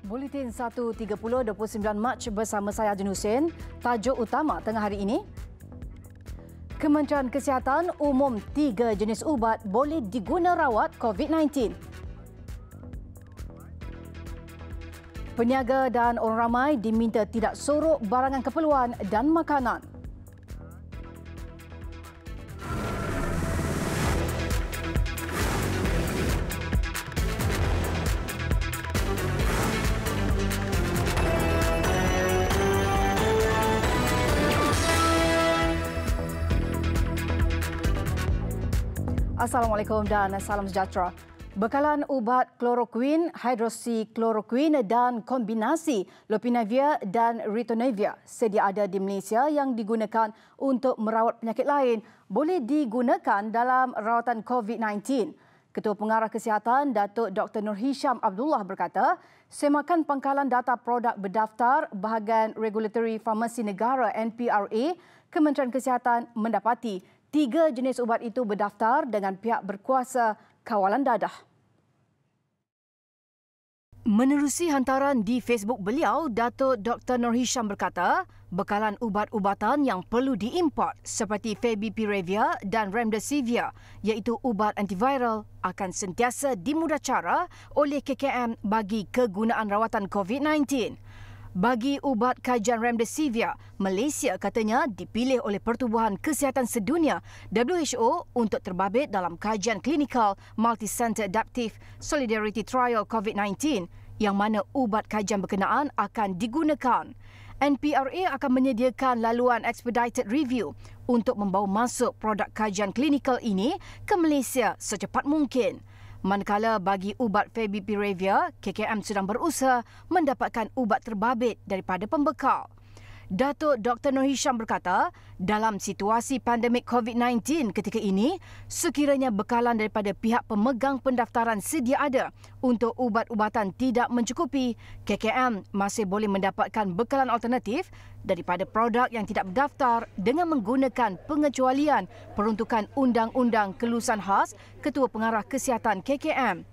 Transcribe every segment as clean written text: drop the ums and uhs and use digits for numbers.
Buletin 1.30 29 Mac bersama saya Ajin Hussein. Tajuk utama tengah hari ini. Kementerian Kesihatan umum 3 jenis ubat boleh diguna rawat COVID-19. Peniaga dan orang ramai diminta tidak sorok barangan keperluan dan makanan. Assalamualaikum dan salam sejahtera. Bekalan ubat kloroquine, hidroksikloroquine dan kombinasi lopinavir dan ritonavir sedia ada di Malaysia yang digunakan untuk merawat penyakit lain boleh digunakan dalam rawatan COVID-19. Ketua Pengarah Kesihatan Datuk Dr. Nur Hisham Abdullah berkata, semakan pangkalan data produk berdaftar bahagian Regulatory Farmasi Negara NPRA, Kementerian Kesihatan mendapati 3 jenis ubat itu berdaftar dengan pihak berkuasa kawalan dadah. Menerusi hantaran di Facebook beliau, Datuk Dr. Nur Hisham berkata, bekalan ubat-ubatan yang perlu diimport seperti Favipiravir dan Remdesivir, iaitu ubat antiviral, akan sentiasa dimudacara oleh KKM bagi kegunaan rawatan COVID-19. Bagi ubat kajian Remdesivir, Malaysia katanya dipilih oleh Pertubuhan Kesihatan Sedunia WHO untuk terbabit dalam kajian klinikal Multi-Center Adaptive Solidarity Trial COVID-19 yang mana ubat kajian berkenaan akan digunakan. NPRA akan menyediakan laluan expedited review untuk membawa masuk produk kajian klinikal ini ke Malaysia secepat mungkin. Manakala bagi ubat Favipiravir, KKM sedang berusaha mendapatkan ubat terbabit daripada pembekal. Datuk Dr. Nur Hisham berkata, dalam situasi pandemik COVID-19 ketika ini, sekiranya bekalan daripada pihak pemegang pendaftaran sedia ada untuk ubat-ubatan tidak mencukupi, KKM masih boleh mendapatkan bekalan alternatif daripada produk yang tidak berdaftar dengan menggunakan pengecualian peruntukan Undang-Undang Kelulusan Khas Ketua Pengarah Kesihatan KKM.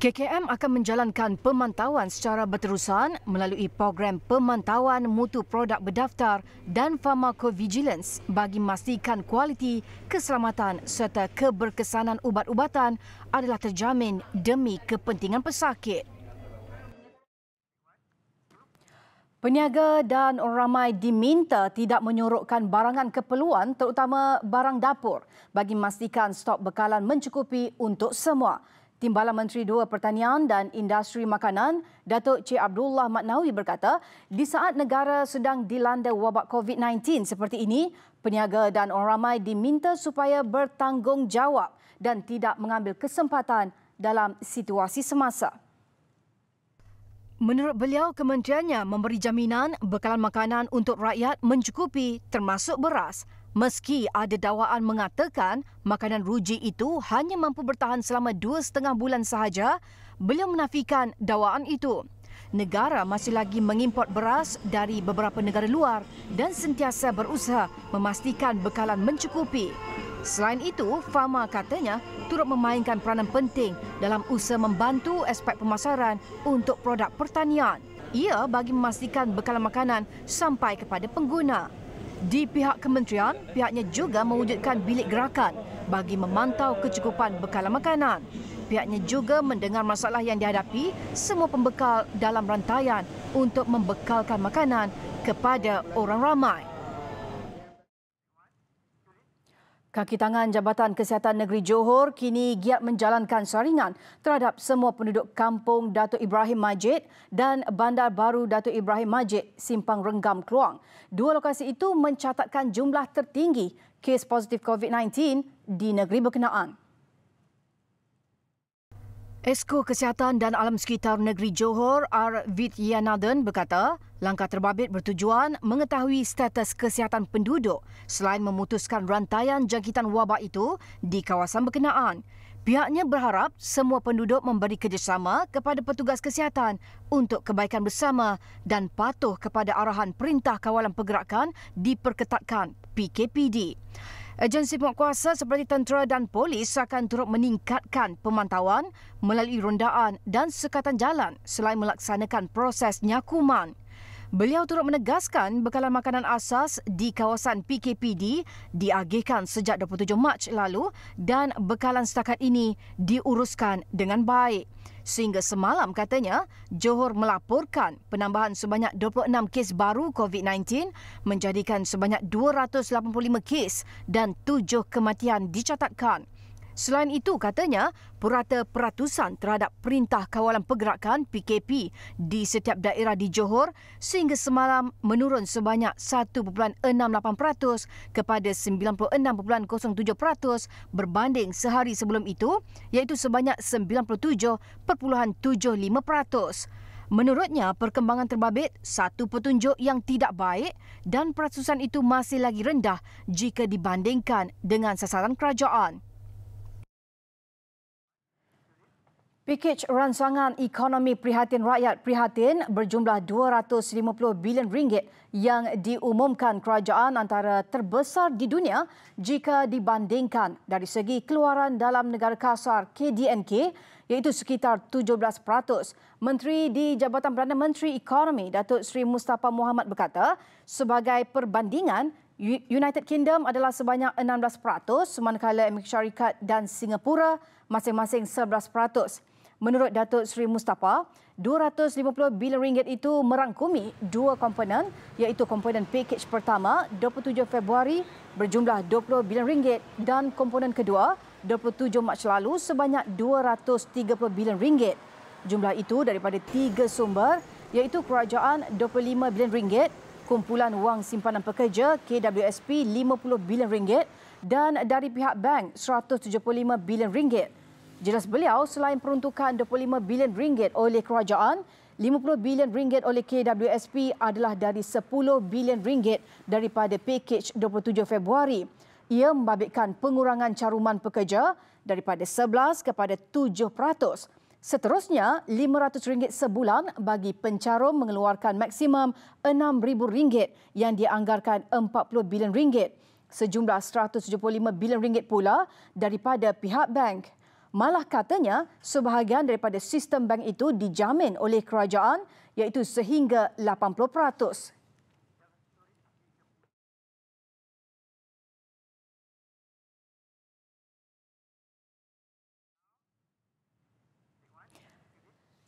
KKM akan menjalankan pemantauan secara berterusan melalui program pemantauan mutu produk berdaftar dan pharmacovigilance bagi memastikan kualiti, keselamatan serta keberkesanan ubat-ubatan adalah terjamin demi kepentingan pesakit. Peniaga dan orang ramai diminta tidak menyorokkan barangan keperluan terutama barang dapur bagi memastikan stok bekalan mencukupi untuk semua. Timbalan Menteri Dua Pertanian dan Industri Makanan, Datuk Cik Abdullah Maknawi berkata, di saat negara sedang dilanda wabak COVID-19 seperti ini, peniaga dan orang ramai diminta supaya bertanggungjawab dan tidak mengambil kesempatan dalam situasi semasa. Menurut beliau, kementeriannya memberi jaminan bekalan makanan untuk rakyat mencukupi termasuk beras. Meski ada dakwaan mengatakan makanan ruji itu hanya mampu bertahan selama 2,5 bulan sahaja, beliau menafikan dakwaan itu. Negara masih lagi mengimport beras dari beberapa negara luar dan sentiasa berusaha memastikan bekalan mencukupi. Selain itu, Fama katanya turut memainkan peranan penting dalam usaha membantu aspek pemasaran untuk produk pertanian. Ia bagi memastikan bekalan makanan sampai kepada pengguna. Di pihak kementerian, pihaknya juga mewujudkan bilik gerakan bagi memantau kecukupan bekalan makanan. Pihaknya juga mendengar masalah yang dihadapi semua pembekal dalam rantaian untuk membekalkan makanan kepada orang ramai. Kaki tangan Jabatan Kesihatan Negeri Johor kini giat menjalankan saringan terhadap semua penduduk kampung Datuk Ibrahim Majid dan Bandar Baru Datuk Ibrahim Majid, Simpang Renggam, Kluang. Dua lokasi itu mencatatkan jumlah tertinggi kes positif COVID-19 di negeri berkenaan. Esko Kesihatan dan Alam Sekitar Negeri Johor, R. Vidyanathan berkata, langkah terbabit bertujuan mengetahui status kesihatan penduduk selain memutuskan rantaian jangkitan wabak itu di kawasan berkenaan. Pihaknya berharap semua penduduk memberi kerjasama kepada petugas kesihatan untuk kebaikan bersama dan patuh kepada arahan Perintah Kawalan Pergerakan diperketatkan PKPD. Agensi penguatkuasa seperti tentera dan polis akan turut meningkatkan pemantauan melalui rondaan dan sekatan jalan selain melaksanakan proses nyakuman. Beliau turut menegaskan bekalan makanan asas di kawasan PKPD diagihkan sejak 27 Mac lalu dan bekalan setakat ini diuruskan dengan baik. Sehingga semalam katanya, Johor melaporkan penambahan sebanyak 26 kes baru COVID-19 menjadikan sebanyak 285 kes dan 7 kematian dicatatkan. Selain itu, katanya, purata peratusan terhadap Perintah Kawalan Pergerakan PKP di setiap daerah di Johor sehingga semalam menurun sebanyak 1.68% kepada 96.07% berbanding sehari sebelum itu, iaitu sebanyak 97.75%. Menurutnya, perkembangan terbabit satu petunjuk yang tidak baik dan peratusan itu masih lagi rendah jika dibandingkan dengan sasaran kerajaan. Pakej rancangan ekonomi prihatin rakyat prihatin berjumlah RM250 bilion yang diumumkan kerajaan antara terbesar di dunia jika dibandingkan dari segi keluaran dalam negara kasar KDNK iaitu sekitar 17%. Menteri di Jabatan Perdana Menteri Ekonomi Datuk Seri Mustafa Mohamed berkata sebagai perbandingan United Kingdom adalah sebanyak 16%, manakala Amerika Syarikat dan Singapura masing-masing 11%. Menurut Datuk Seri Mustafa, RM250 bilion itu merangkumi dua komponen iaitu komponen pakej pertama 27 Februari berjumlah RM20 bilion dan komponen kedua 27 Mac lalu sebanyak RM230 bilion. Jumlah itu daripada tiga sumber iaitu kerajaan RM25 bilion, kumpulan wang simpanan pekerja KWSP RM50 bilion dan dari pihak bank RM175 bilion. Jelas beliau, selain peruntukan RM25 bilion oleh kerajaan, RM50 bilion oleh KWSP adalah dari RM10 bilion daripada pakej 27 Februari. Ia membabitkan pengurangan caruman pekerja daripada 11 kepada 7%. Seterusnya, RM500 sebulan bagi pencarum mengeluarkan maksimum RM6,000 yang dianggarkan RM40 bilion. Sejumlah RM175 bilion pula daripada pihak bank. Malah katanya, sebahagian daripada sistem bank itu dijamin oleh kerajaan iaitu sehingga 80%.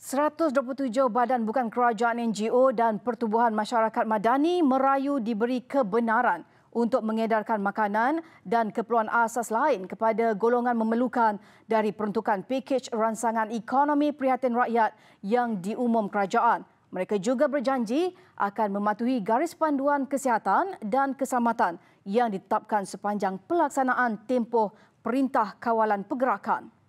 ...127 badan bukan kerajaan NGO dan pertubuhan masyarakat madani merayu diberi kebenaran untuk mengedarkan makanan dan keperluan asas lain kepada golongan memerlukan dari peruntukan pakej rancangan ekonomi prihatin rakyat yang diumum kerajaan. Mereka juga berjanji akan mematuhi garis panduan kesihatan dan keselamatan yang ditetapkan sepanjang pelaksanaan tempoh Perintah Kawalan Pergerakan.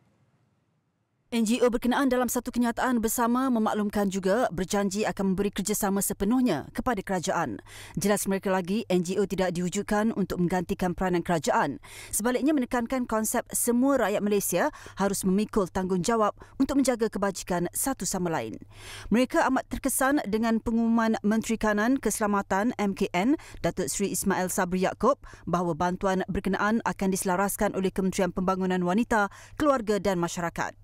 NGO berkenaan dalam satu kenyataan bersama memaklumkan juga berjanji akan memberi kerjasama sepenuhnya kepada kerajaan. Jelas mereka lagi, NGO tidak diwujudkan untuk menggantikan peranan kerajaan. Sebaliknya menekankan konsep semua rakyat Malaysia harus memikul tanggungjawab untuk menjaga kebajikan satu sama lain. Mereka amat terkesan dengan pengumuman Menteri Kanan Keselamatan MKN Datuk Seri Ismail Sabri Yaakob bahawa bantuan berkenaan akan diselaraskan oleh Kementerian Pembangunan Wanita, Keluarga dan Masyarakat.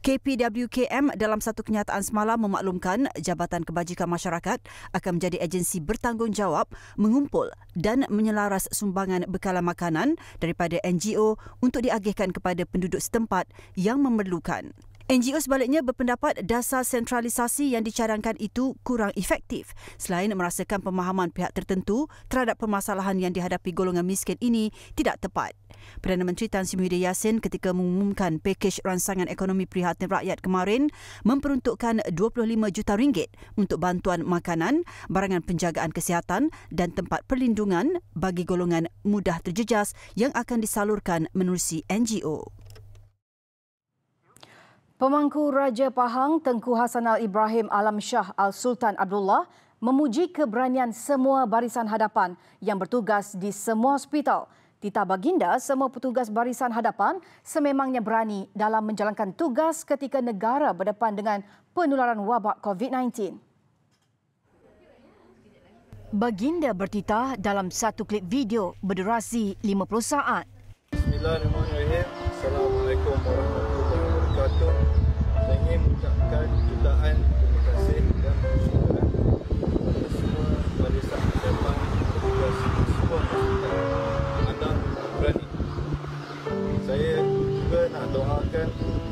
KPWKM dalam satu kenyataan semalam memaklumkan Jabatan Kebajikan Masyarakat akan menjadi agensi bertanggungjawab mengumpul dan menyelaras sumbangan bekalan makanan daripada NGO untuk diagihkan kepada penduduk setempat yang memerlukan. NGO sebaliknya berpendapat dasar sentralisasi yang dicadangkan itu kurang efektif selain merasakan pemahaman pihak tertentu terhadap permasalahan yang dihadapi golongan miskin ini tidak tepat. Perdana Menteri Tan Sri Muhyiddin Yassin ketika mengumumkan pakej rancangan ekonomi prihatin rakyat kemarin memperuntukkan RM25 juta untuk bantuan makanan, barangan penjagaan kesihatan dan tempat perlindungan bagi golongan mudah terjejas yang akan disalurkan menerusi NGO. Pemangku Raja Pahang Tengku Hassanal Ibrahim Alam Shah Al-Sultan Abdullah memuji keberanian semua barisan hadapan yang bertugas di semua hospital. Tita baginda, semua petugas barisan hadapan sememangnya berani dalam menjalankan tugas ketika negara berdepan dengan penularan wabak COVID-19. Baginda bertitah dalam satu klip video berdurasi 50 saat. Bismillahirrahmanirrahim. Assalamualaikum warahmatullahi wabarakatuh. Saya ingin mengucapkan jutaan terima kasih dan bersyukuran kepada semua barisan pejabat, petugas semua hospital. Anda berani. Saya juga nak doakan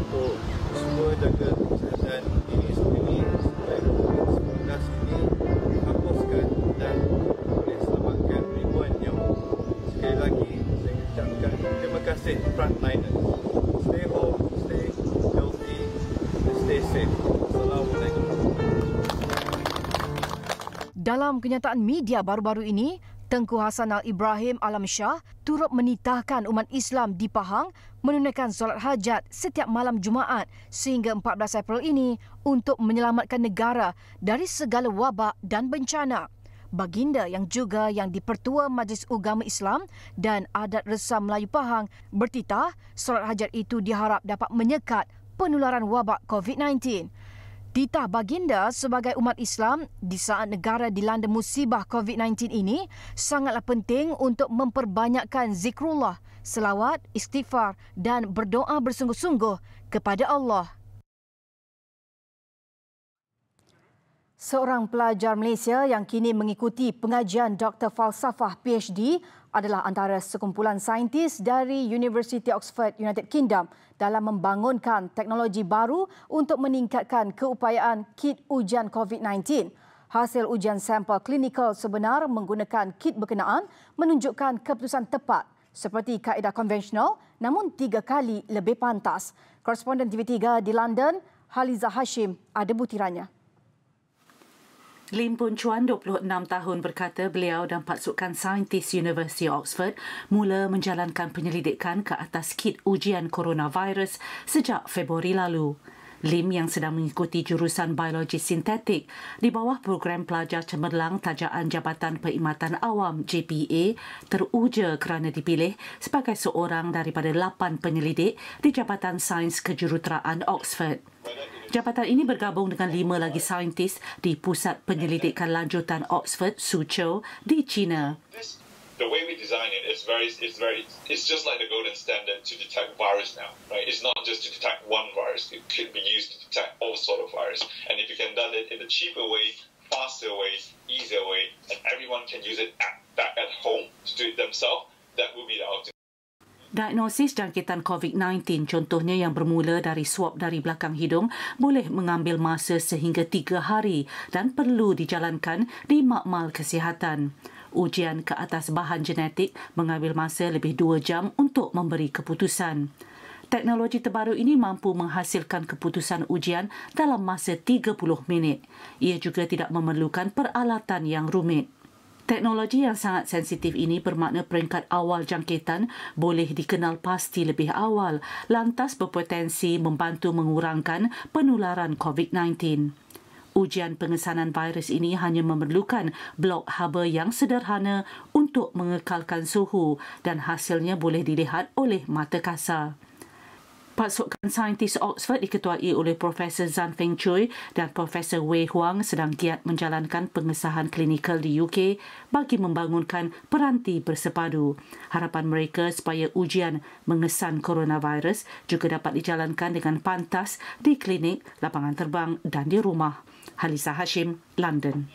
untuk semua jaga kesihatan diri sendiri supaya COVID-19 ini dihapuskan dan boleh selamatkan ribuan nyawa. Sekali lagi, saya ucapkan terima kasih frontliners. Stay home, stay healthy, and stay safe. Assalamualaikum. Dalam kenyataan media baru-baru ini, Tengku Hassan Al-Ibrahim Alam Shah turut menitahkan umat Islam di Pahang menunaikan solat hajat setiap malam Jumaat sehingga 14 April ini untuk menyelamatkan negara dari segala wabak dan bencana. Baginda yang juga yang di-Pertua Majlis Ugama Islam dan Adat Resam Melayu Pahang bertitah solat hajat itu diharap dapat menyekat penularan wabak COVID-19. Titah baginda sebagai umat Islam di saat negara dilanda musibah COVID-19 ini sangatlah penting untuk memperbanyakkan zikrullah, selawat, istighfar dan berdoa bersungguh-sungguh kepada Allah. Seorang pelajar Malaysia yang kini mengikuti pengajian Dr. Falsafah PhD adalah antara sekumpulan saintis dari University Oxford, United Kingdom dalam membangunkan teknologi baru untuk meningkatkan keupayaan kit ujian COVID-19. Hasil ujian sampel klinikal sebenar menggunakan kit berkenaan menunjukkan keputusan tepat seperti kaedah konvensional namun 3 kali lebih pantas. Koresponden TV3 di London, Haliza Hashim ada butirannya. Lim Poon Chuan, 26 tahun, berkata beliau dan pasukan saintis University Oxford mula menjalankan penyelidikan ke atas kit ujian coronavirus sejak Februari lalu. Lim yang sedang mengikuti jurusan biologi sintetik di bawah program pelajar cemerlang tajaan Jabatan Perkhidmatan Awam JPA teruja kerana dipilih sebagai seorang daripada 8 penyelidik di Jabatan Sains Kejuruteraan Oxford. Jabatan ini bergabung dengan 5 lagi saintis di Pusat Penyelidikan Lanjutan Oxford, Suzhou, di China. The way we design it is it's just like the golden standard to detect virus now, right? It's not just to detect one virus. It could be used to detect all sort of virus. And if you can do it in a cheaper way, faster way, easier way, and everyone can use it back at home to do it themselves, that will be the ultimate. Diagnosis jangkitan COVID-19 contohnya yang bermula dari swab dari belakang hidung boleh mengambil masa sehingga 3 hari dan perlu dijalankan di makmal kesihatan. Ujian ke atas bahan genetik mengambil masa lebih 2 jam untuk memberi keputusan. Teknologi terbaru ini mampu menghasilkan keputusan ujian dalam masa 30 minit. Ia juga tidak memerlukan peralatan yang rumit. Teknologi yang sangat sensitif ini bermakna peringkat awal jangkitan boleh dikenal pasti lebih awal, lantas berpotensi membantu mengurangkan penularan COVID-19. Ujian pengesanan virus ini hanya memerlukan blok haba yang sederhana untuk mengekalkan suhu dan hasilnya boleh dilihat oleh mata kasar. Pasukan saintis Oxford diketuai oleh Profesor Zhan Feng Chui dan Profesor Wei Huang sedang giat menjalankan pengesahan klinikal di UK bagi membangunkan peranti bersepadu. Harapan mereka supaya ujian mengesan coronavirus juga dapat dijalankan dengan pantas di klinik, lapangan terbang dan di rumah. Haliza Hashim, London.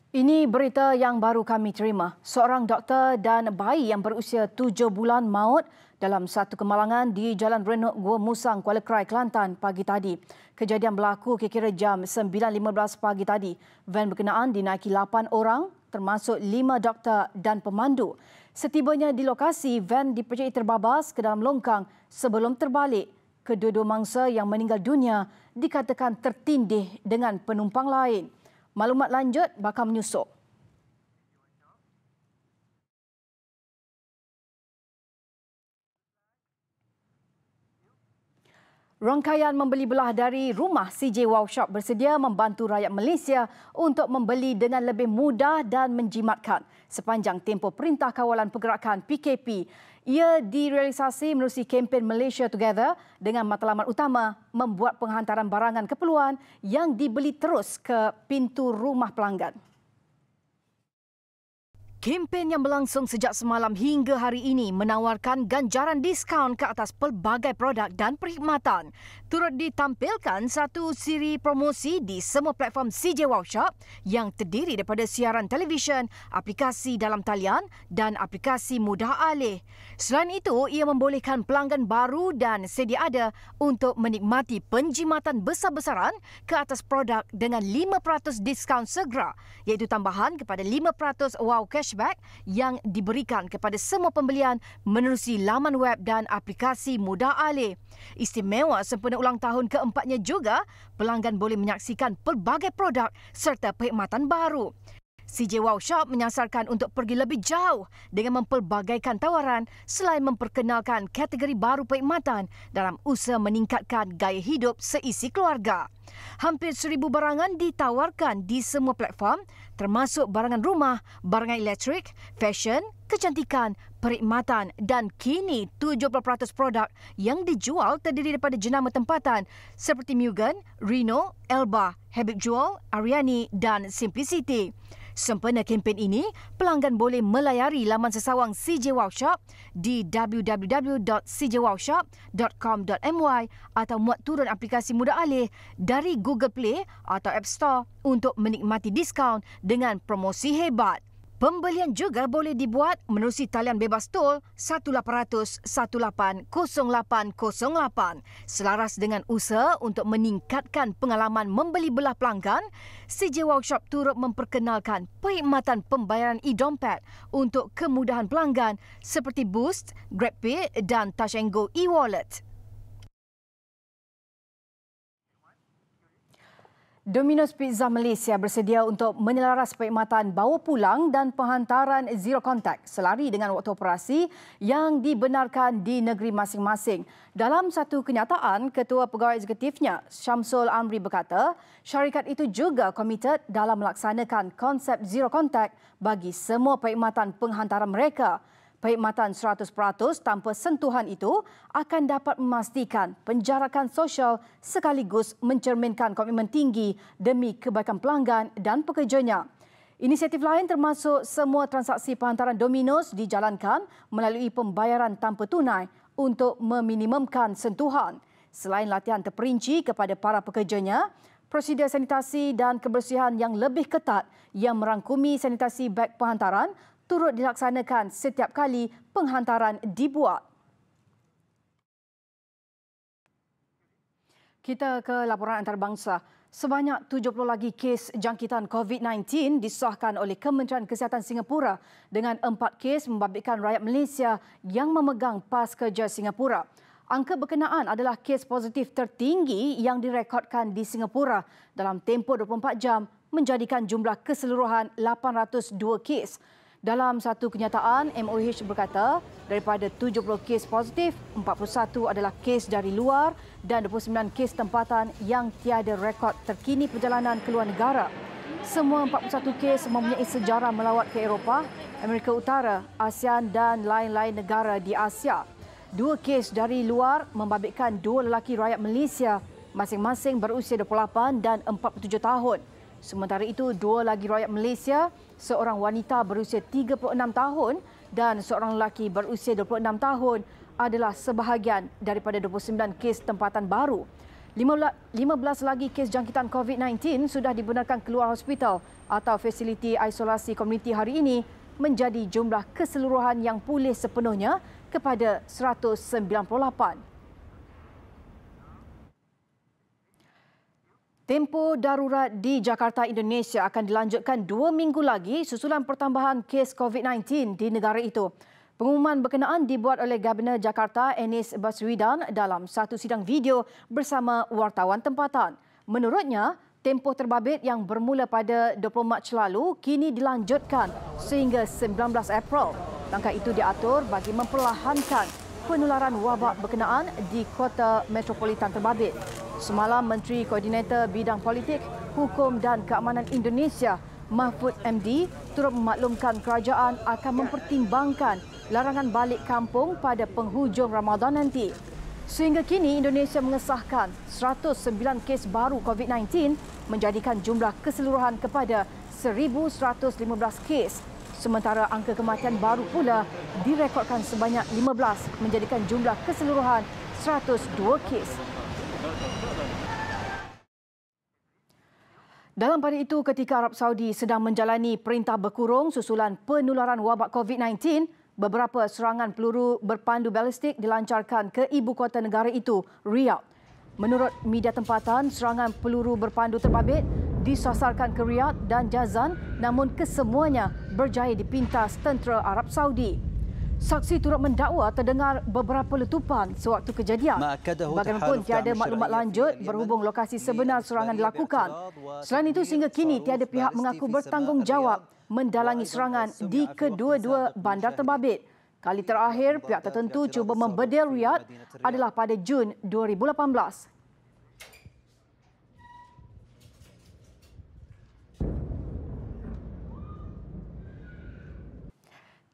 Ini berita yang baru kami terima. Seorang doktor dan bayi yang berusia 7 bulan maut dalam satu kemalangan di Jalan Renuk, Gua Musang, Kuala Krai, Kelantan pagi tadi. Kejadian berlaku kira-kira jam 9.15 pagi tadi. Van berkenaan dinaiki 8 orang termasuk 5 doktor dan pemandu. Setibanya di lokasi, van dipercayai terbabas ke dalam longkang sebelum terbalik. Kedua-dua mangsa yang meninggal dunia dikatakan tertindih dengan penumpang lain. Maklumat lanjut bakal menyusul. Rangkaian membeli belah dari rumah CJ Wow Shop bersedia membantu rakyat Malaysia untuk membeli dengan lebih mudah dan menjimatkan sepanjang tempoh Perintah Kawalan Pergerakan PKP. Ia direalisasi menerusi kempen Malaysia Together dengan matlamat utama membuat penghantaran barangan keperluan yang dibeli terus ke pintu rumah pelanggan. Kempen yang berlangsung sejak semalam hingga hari ini menawarkan ganjaran diskaun ke atas pelbagai produk dan perkhidmatan. Turut ditampilkan satu siri promosi di semua platform CJ Wow Shop yang terdiri daripada siaran televisyen, aplikasi dalam talian dan aplikasi mudah alih. Selain itu, ia membolehkan pelanggan baru dan sedia ada untuk menikmati penjimatan besar-besaran ke atas produk dengan 5% diskaun segera, iaitu tambahan kepada 5% Wow Cashback yang diberikan kepada semua pembelian menerusi laman web dan aplikasi mudah alih. Istimewa sempena ulang tahun keempatnya juga, pelanggan boleh menyaksikan pelbagai produk serta perkhidmatan baru. CJ Wow Shop menyasarkan untuk pergi lebih jauh dengan mempelbagaikan tawaran selain memperkenalkan kategori baru perkhidmatan dalam usaha meningkatkan gaya hidup seisi keluarga. Hampir 1,000 barangan ditawarkan di semua platform termasuk barangan rumah, barangan elektrik, fashion, kecantikan, perkhidmatan dan kini 70% produk yang dijual terdiri daripada jenama tempatan seperti Mugen, Reno, Elba, Habib Jewel, Ariani dan Simplicity. Sempena kempen ini, pelanggan boleh melayari laman sesawang CJ Wow Shop di www.cjwowshop.com.my atau muat turun aplikasi mudah alih dari Google Play atau App Store untuk menikmati diskaun dengan promosi hebat. Pembelian juga boleh dibuat menerusi talian bebas tol 1800 180808. Selaras dengan usaha untuk meningkatkan pengalaman membeli belah pelanggan, CJ Wow Shop turut memperkenalkan perkhidmatan pembayaran e-dompet untuk kemudahan pelanggan seperti Boost, GrabPay dan Touch and Go e-wallet. Domino's Pizza Malaysia bersedia untuk menyelaras perkhidmatan bawa pulang dan penghantaran zero contact selari dengan waktu operasi yang dibenarkan di negeri masing-masing. Dalam satu kenyataan, Ketua Pegawai Eksekutifnya Syamsul Amri berkata, syarikat itu juga komited dalam melaksanakan konsep zero contact bagi semua perkhidmatan penghantaran mereka. Perkhidmatan 100% tanpa sentuhan itu akan dapat memastikan penjarakan sosial sekaligus mencerminkan komitmen tinggi demi kebaikan pelanggan dan pekerjanya. Inisiatif lain termasuk semua transaksi penghantaran Domino's dijalankan melalui pembayaran tanpa tunai untuk meminimumkan sentuhan. Selain latihan terperinci kepada para pekerjanya, prosedur sanitasi dan kebersihan yang lebih ketat yang merangkumi sanitasi beg penghantaran turut dilaksanakan setiap kali penghantaran dibuat. Kita ke laporan antarabangsa. Sebanyak 70 lagi kes jangkitan COVID-19 disahkan oleh Kementerian Kesihatan Singapura dengan 4 kes membabitkan rakyat Malaysia yang memegang pas kerja Singapura. Angka berkenaan adalah kes positif tertinggi yang direkodkan di Singapura dalam tempoh 24 jam menjadikan jumlah keseluruhan 802 kes. Dalam satu kenyataan, MOH berkata daripada 70 kes positif, 41 adalah kes dari luar dan 29 kes tempatan yang tiada rekod terkini perjalanan ke luar negara. Semua 41 kes mempunyai sejarah melawat ke Eropah, Amerika Utara, ASEAN dan lain-lain negara di Asia. 2 kes dari luar membabitkan 2 lelaki rakyat Malaysia, masing-masing berusia 28 dan 47 tahun. Sementara itu, 2 lagi rakyat Malaysia, seorang wanita berusia 36 tahun dan seorang lelaki berusia 26 tahun adalah sebahagian daripada 29 kes tempatan baru. 15 lagi kes jangkitan COVID-19 sudah dibenarkan keluar hospital atau fasiliti isolasi komuniti hari ini menjadi jumlah keseluruhan yang pulih sepenuhnya kepada 198. Tempoh darurat di Jakarta, Indonesia akan dilanjutkan 2 minggu lagi susulan pertambahan kes COVID-19 di negara itu. Pengumuman berkenaan dibuat oleh Governor Jakarta Anies Baswedan dalam satu sidang video bersama wartawan tempatan. Menurutnya, tempoh terbabit yang bermula pada 20 Mac lalu kini dilanjutkan sehingga 19 April. Langkah itu diatur bagi memperlahankan penularan wabak berkenaan di Kota Metropolitan Terbabit. Semalam, Menteri Koordinator Bidang Politik, Hukum dan Keamanan Indonesia, Mahfud MD, turut memaklumkan kerajaan akan mempertimbangkan larangan balik kampung pada penghujung Ramadan nanti. Sehingga kini, Indonesia mengesahkan 109 kes baru COVID-19 menjadikan jumlah keseluruhan kepada 1,115 kes. Sementara angka kematian baru pula direkodkan sebanyak 15 menjadikan jumlah keseluruhan 102 kes. Dalam pada itu, ketika Arab Saudi sedang menjalani perintah berkurung susulan penularan wabak COVID-19, beberapa serangan peluru berpandu balistik dilancarkan ke ibu kota negara itu, Riyadh. Menurut media tempatan, serangan peluru berpandu terbabit disasarkan ke Riyadh dan Jazan, namun kesemuanya berjaya dipintas tentera Arab Saudi. Saksi turut mendakwa terdengar beberapa letupan sewaktu kejadian. Bagaimanapun tiada maklumat lanjut berhubung lokasi sebenar serangan dilakukan. Selain itu, sehingga kini tiada pihak mengaku bertanggungjawab mendalangi serangan di kedua-dua bandar terbabit. Kali terakhir pihak tertentu cuba membedil Riyadh adalah pada Jun 2018.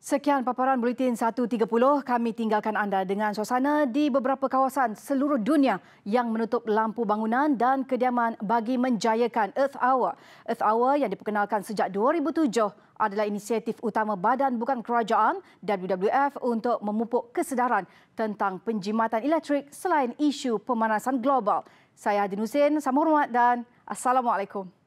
Sekian paparan Buletin 1.30. Kami tinggalkan anda dengan suasana di beberapa kawasan seluruh dunia yang menutup lampu bangunan dan kediaman bagi menjayakan Earth Hour. Earth Hour yang diperkenalkan sejak 2007 adalah inisiatif utama Badan Bukan Kerajaan WWF untuk memupuk kesedaran tentang penjimatan elektrik selain isu pemanasan global. Saya Adin Hussein, sama hormat dan Assalamualaikum.